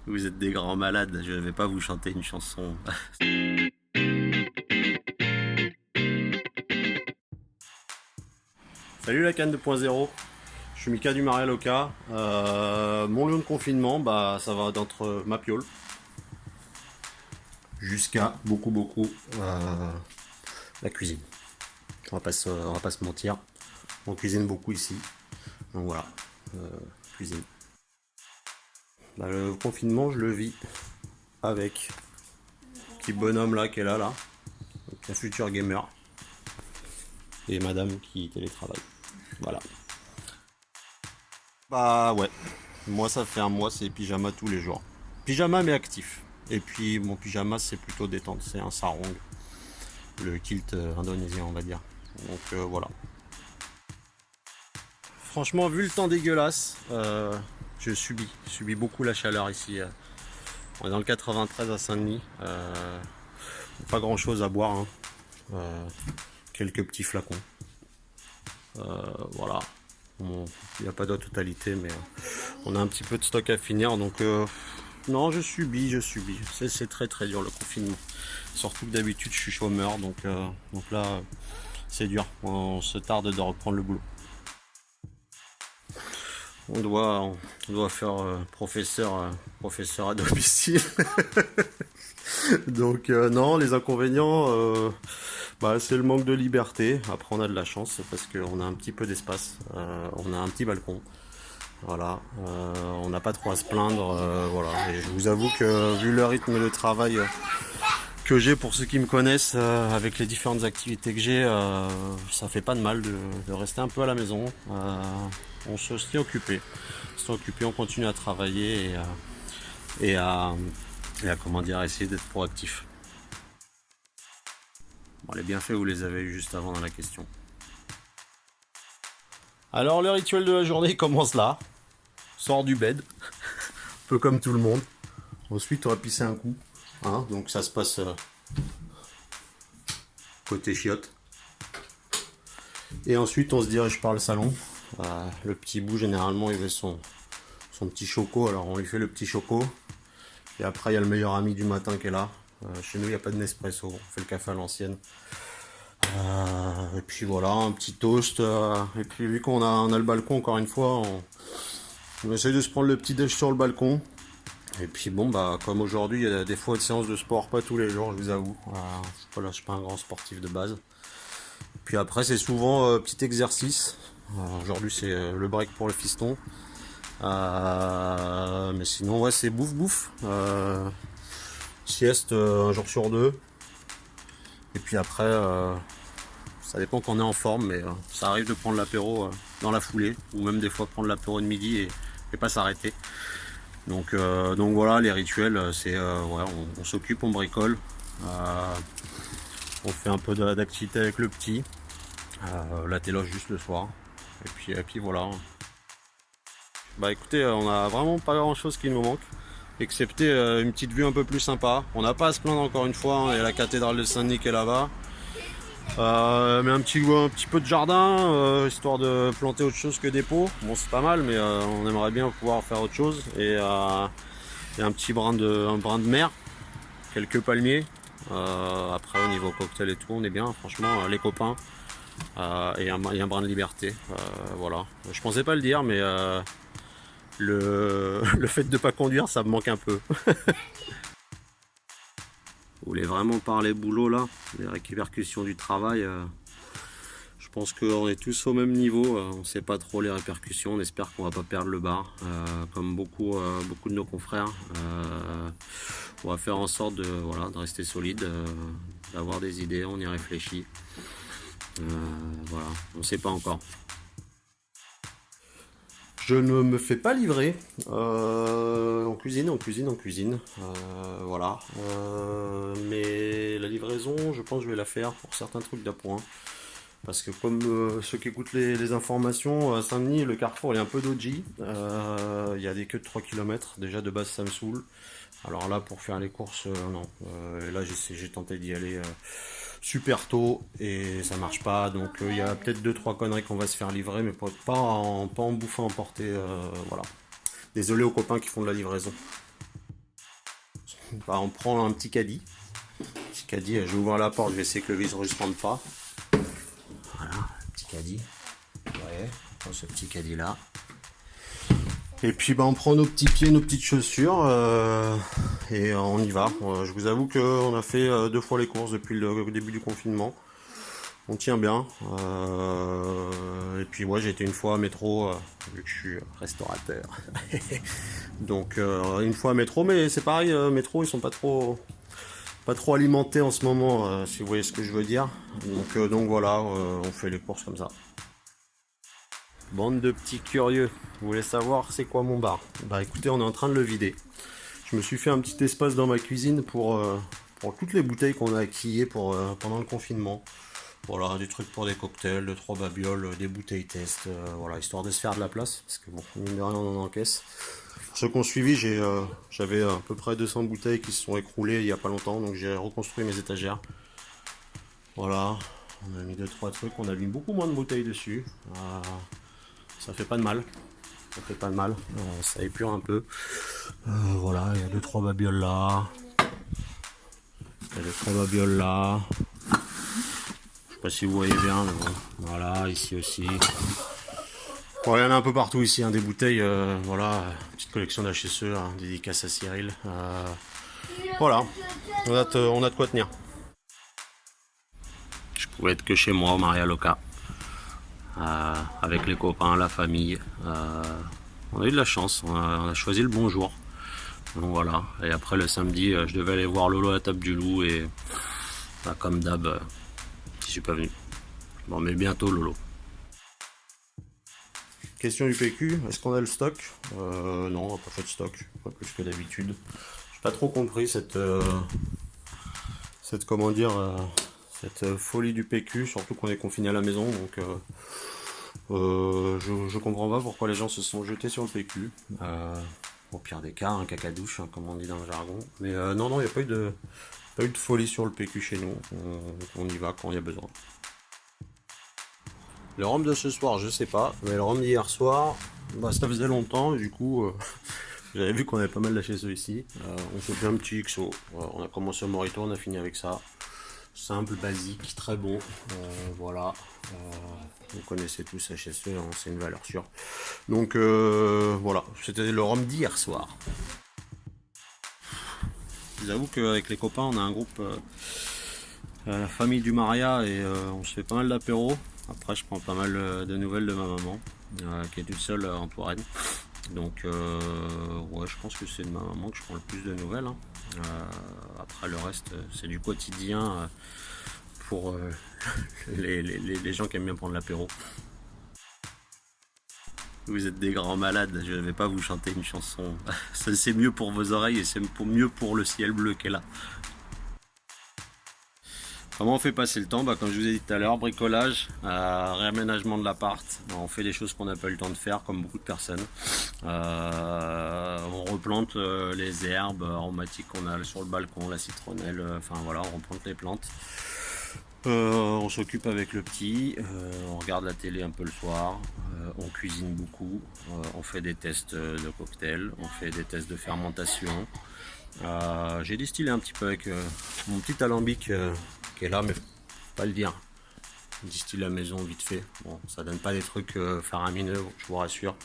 Vous êtes des grands malades, je vais pas vous chanter une chanson. Salut la canne 2.0, je suis Mika du Maria Loca. Mon lieu de confinement, bah ça va d'entre ma piole jusqu'à beaucoup la cuisine. On va pas se mentir, on cuisine beaucoup ici. Donc voilà, cuisine. Bah, le confinement, je le vis avec le petit bonhomme là qui est là, donc un futur gamer, et madame qui télétravaille. Voilà. Bah ouais, moi ça fait un mois, c'est pyjama tous les jours. Pyjama mais actif. Et puis mon pyjama c'est plutôt détente, c'est un sarong, le kilt indonésien on va dire. Donc voilà. Franchement vu le temps dégueulasse, je subis beaucoup la chaleur ici. On est dans le 93 à Saint-Denis. Pas grand chose à boire, hein. Quelques petits flacons. Voilà. Bon, il n'y a pas de totalité, mais on a un petit peu de stock à finir, donc non, je subis. C'est très dur le confinement. Surtout que d'habitude je suis chômeur, donc là c'est dur. On se tarde de reprendre le boulot. On doit faire professeur à domicile. Donc non, les inconvénients, bah, c'est le manque de liberté. Après on a de la chance parce qu'on a un petit peu d'espace. On a un petit balcon. Voilà, on n'a pas trop à se plaindre. Voilà. Et je vous avoue que vu le rythme de travail que j'ai, pour ceux qui me connaissent, avec les différentes activités que j'ai, ça fait pas de mal de rester un peu à la maison. On se tient occupé. On continue à travailler et à, comment dire, essayer d'être proactif. Bon, les bienfaits, vous les avez eu juste avant dans la question. Alors le rituel de la journée commence là. Sors du bed, un peu comme tout le monde. Ensuite on va pisser un coup, hein, donc ça se passe côté chiotte. Et ensuite on se dirige par le salon. Le petit bout généralement il veut son petit choco, alors on lui fait le petit choco. Et après il y a le meilleur ami du matin qui est là. Chez nous il n'y a pas de Nespresso, on fait le café à l'ancienne. Et puis voilà, un petit toast. Et puis vu qu'on a le balcon, encore une fois, on essaye de se prendre le petit déj sur le balcon. Et puis bon, bah comme aujourd'hui, il y a des fois de séances de sport, pas tous les jours, je vous avoue. Je suis pas un grand sportif de base. Puis après, c'est souvent petit exercice. Aujourd'hui, c'est le break pour le fiston. Mais sinon, ouais, c'est bouffe. Sieste un jour sur deux. Et puis après, ça dépend quand on est en forme, mais ça arrive de prendre l'apéro dans la foulée, ou même des fois prendre l'apéro de midi et pas s'arrêter. Donc voilà, les rituels, c'est ouais, on s'occupe, on bricole, on fait un peu d'activité avec le petit, la téloge juste le soir, et puis voilà. Bah écoutez, on a vraiment pas grand chose qui nous manque, excepté une petite vue un peu plus sympa. On n'a pas à se plaindre encore une fois, hein, il y a la cathédrale de Saint-Denis qui est là-bas. Mais un petit peu de jardin, histoire de planter autre chose que des pots. Bon, c'est pas mal, mais on aimerait bien pouvoir faire autre chose. Et un petit brin de mer, quelques palmiers. Après, au niveau cocktail et tout, on est bien, franchement, les copains. Et un brin de liberté. Voilà. Je pensais pas le dire, mais le fait de ne pas conduire, ça me manque un peu. Vous voulez vraiment parler boulot là, les répercussions du travail, je pense qu'on est tous au même niveau, on ne sait pas trop les répercussions, on espère qu'on va pas perdre le bar, comme beaucoup de nos confrères. On va faire en sorte de rester solide, d'avoir des idées, on y réfléchit. Voilà, on ne sait pas encore. Je ne me fais pas livrer. On cuisine. Voilà. Mais la livraison, je pense que je vais la faire pour certains trucs d'appoint. Parce que comme ceux qui écoutent les informations, à Saint-Denis, le carrefour il est un peu dodgy. Il y a des queues de 3 km. Déjà de base ça me saoule. Alors là pour faire les courses, non. Et là j'ai tenté d'y aller super tôt et ça marche pas. Donc il y a peut-être 2-3 conneries qu'on va se faire livrer, mais pas en bouffant emporter. Voilà. Désolé aux copains qui font de la livraison. bah, on prend un petit caddie. Petit caddie, je vais ouvrir la porte, je vais essayer que le vis ne se rende pas. Voilà, petit caddie. Ouais, on prend ce petit caddie là. Et puis bah, on prend nos petits pieds, nos petites chaussures et on y va. Je vous avoue qu'on a fait 2 fois les courses depuis le début du confinement. On tient bien. Et puis moi j'ai été une fois à métro, vu que je suis restaurateur. Donc une fois à métro, mais c'est pareil, métro ils sont pas trop alimentés en ce moment, si vous voyez ce que je veux dire. Donc voilà, on fait les courses comme ça. Bande de petits curieux, vous voulez savoir c'est quoi mon bar? Bah écoutez, on est en train de le vider. Je me suis fait un petit espace dans ma cuisine pour toutes les bouteilles qu'on a acquillées pendant le confinement. Voilà, des trucs pour des cocktails, 2-3 babioles, des bouteilles test, voilà, histoire de se faire de la place, parce que bon, mine de rien on en encaisse. Pour ceux qui ont suivi, j'avais à peu près 200 bouteilles qui se sont écroulées il n'y a pas longtemps, donc j'ai reconstruit mes étagères. Voilà, on a mis 2-3 trucs, on a mis beaucoup moins de bouteilles dessus. Ça fait pas de mal. Ça fait pas de mal. Ça épure un peu. Voilà, il y a 2-3 babioles là. Il y a 2-3 babioles là. Je sais pas si vous voyez bien, mais bon. Voilà, ici aussi. Bon, il y en a un peu partout ici, hein, des bouteilles. Voilà, petite collection d'HSE, hein, dédicace à Cyril. Voilà, on a de quoi tenir. Je pouvais être que chez moi au Maria Loca. Avec les copains, la famille. On a eu de la chance, on a choisi le bon jour. Donc voilà, et après le samedi, je devais aller voir Lolo à la table du loup et bah, comme d'hab, je suis pas venu. Bon, mais bientôt Lolo. Question du PQ, est-ce qu'on a le stock? Non, on n'a pas fait de stock, pas plus que d'habitude. J'ai pas trop compris cette comment dire, cette folie du PQ, surtout qu'on est confiné à la maison, donc je comprends pas pourquoi les gens se sont jetés sur le PQ. Au pire des cas, un caca douche, hein, comme on dit dans le jargon. Mais non, il n'y a pas eu de folie sur le PQ chez nous. On y va quand il y a besoin. Le rhum de ce soir, je sais pas. Mais le rhum d'hier soir, bah, ça faisait longtemps. Et du coup, j'avais vu qu'on avait pas mal lâché ceux ici. On s'est fait un petit XO. On a commencé au Morito, on a fini avec ça. Simple, basique, très bon. Voilà. Vous connaissez tous HSE, hein, c'est une valeur sûre. Donc voilà, c'était le rhum d'hier soir. Je vous avoue qu'avec les copains, on a un groupe, la famille du Maria, et on se fait pas mal d'apéros. Après, je prends pas mal de nouvelles de ma maman, qui est toute seule en Touraine. Donc ouais, je pense que c'est de ma maman que je prends le plus de nouvelles, hein. Après le reste c'est du quotidien pour les gens qui aiment bien prendre l'apéro. Vous êtes des grands malades, je ne vais pas vous chanter une chanson. C'est mieux pour vos oreilles et c'est mieux pour le ciel bleu qu'est là. Comment on fait passer le temps? Comme je vous ai dit tout à l'heure, bricolage, réaménagement de l'appart. On fait des choses qu'on n'a pas eu le temps de faire, comme beaucoup de personnes. On replante les herbes aromatiques qu'on a sur le balcon, la citronnelle, enfin voilà, on replante les plantes. On s'occupe avec le petit, on regarde la télé un peu le soir, on cuisine beaucoup, on fait des tests de cocktails, on fait des tests de fermentation. J'ai distillé un petit peu avec mon petit alambic qui est là, mais faut pas le dire. Je distille à la maison vite fait. Bon, ça donne pas des trucs faramineux, je vous rassure.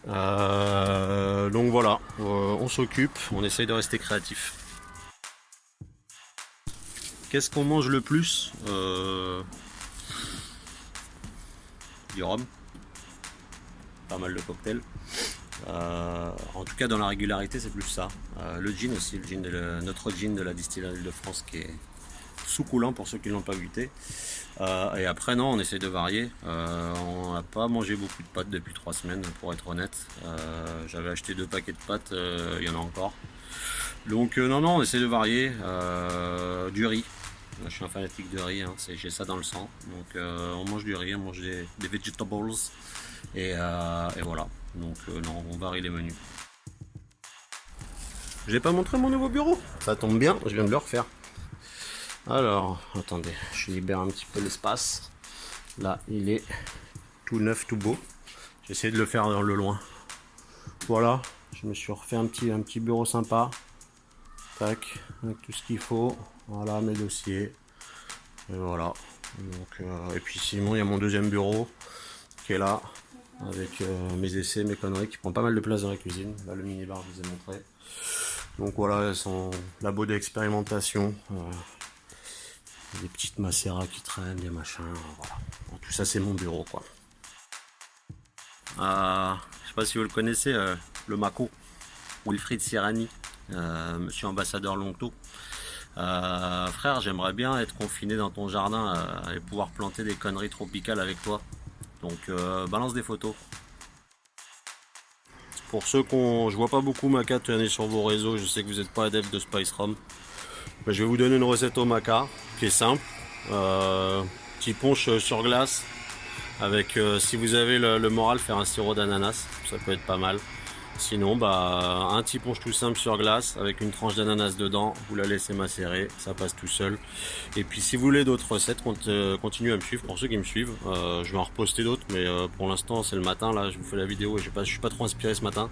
Donc voilà, on s'occupe, on essaye de rester créatif. Qu'est-ce qu'on mange le plus? Du rhum. Pas mal de cocktails. En tout cas, dans la régularité, c'est plus ça. Le gin aussi, notre gin de la distillerie de France qui est sous coulant pour ceux qui ne l'ont pas goûté. Et après, non, on essaie de varier. On n'a pas mangé beaucoup de pâtes depuis 3 semaines, pour être honnête. J'avais acheté 2 paquets de pâtes, il y en a encore. Donc, non, on essaie de varier. Du riz. Moi, je suis un fanatique de riz, hein, j'ai ça dans le sang. Donc on mange du riz, on mange des vegetables et voilà. Donc non, on varie les menus. Je n'ai pas montré mon nouveau bureau. Ça tombe bien, je viens de le refaire. Alors, attendez, je libère un petit peu l'espace. Là, il est tout neuf, tout beau. J'ai essayé de le faire dans le loin. Voilà, je me suis refait un petit bureau sympa. tac, avec tout ce qu'il faut. Voilà mes dossiers. Et voilà. Donc, et puis sinon il y a mon deuxième bureau qui est là, avec mes essais, mes conneries, qui prend pas mal de place dans la cuisine. Là le minibar je vous ai montré. Donc voilà, elles sont labo d'expérimentation. Des petites macéras qui traînent, des machins, voilà. Bon, tout ça c'est mon bureau quoi. Je sais pas si vous le connaissez, le Mako, Wilfried Sirani, monsieur ambassadeur Longto. Frère, j'aimerais bien être confiné dans ton jardin et pouvoir planter des conneries tropicales avec toi. Donc balance des photos. Pour ceux je vois pas beaucoup maca traîner sur vos réseaux, je sais que vous n'êtes pas adepte de Spice Rum. Ben, je vais vous donner une recette au maca qui est simple. Petit punch sur glace avec, si vous avez le moral, faire un sirop d'ananas, ça peut être pas mal. Sinon, bah, un petit punch tout simple sur glace avec une tranche d'ananas dedans, vous la laissez macérer, ça passe tout seul. Et puis si vous voulez d'autres recettes, continuez à me suivre. Pour ceux qui me suivent, je vais en reposter d'autres, mais pour l'instant c'est le matin, là je vous fais la vidéo et je suis pas trop inspiré ce matin.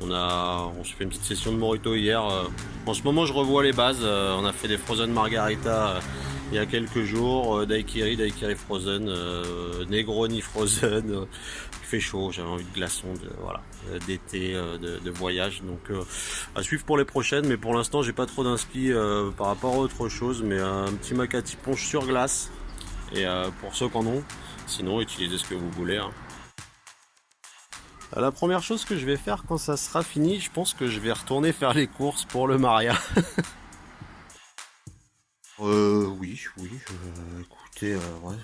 On s'est fait une petite session de Morito hier. En ce moment je revois les bases, on a fait des frozen margarita il y a quelques jours, daiquiri frozen, Negroni frozen. Il fait chaud, j'avais envie de glaçons, d'été, de voyage, donc à suivre pour les prochaines. Mais pour l'instant j'ai pas trop d'inspi par rapport à autre chose, mais un petit macati punch sur glace, et pour ceux qui en ont, sinon utilisez ce que vous voulez, hein. La première chose que je vais faire quand ça sera fini, je pense que je vais retourner faire les courses pour le Maria. Oui, écoutez, ouais,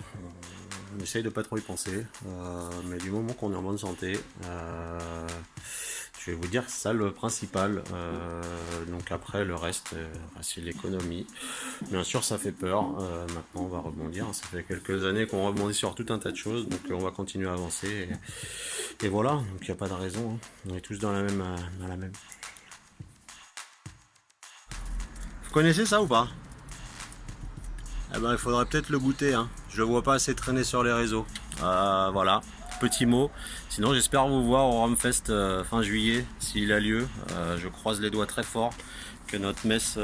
on essaye de pas trop y penser, mais du moment qu'on est en bonne santé, je vais vous dire ça le principal. Donc après le reste, c'est l'économie. Bien sûr ça fait peur, maintenant on va rebondir, ça fait quelques années qu'on rebondit sur tout un tas de choses, donc on va continuer à avancer, et voilà, donc il n'y a pas de raison, hein. On est tous dans la même. Vous connaissez ça ou pas? Eh ben, il faudrait peut-être le goûter, hein. Je le vois pas assez traîner sur les réseaux. Voilà, petit mot. Sinon, j'espère vous voir au Rumfest fin juillet, s'il a lieu. Je croise les doigts très fort que notre messe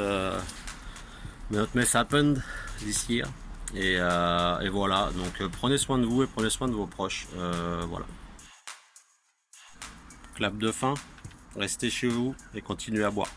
happened this year. Et voilà, donc prenez soin de vous et prenez soin de vos proches. Voilà. Clap de fin, restez chez vous et continuez à boire.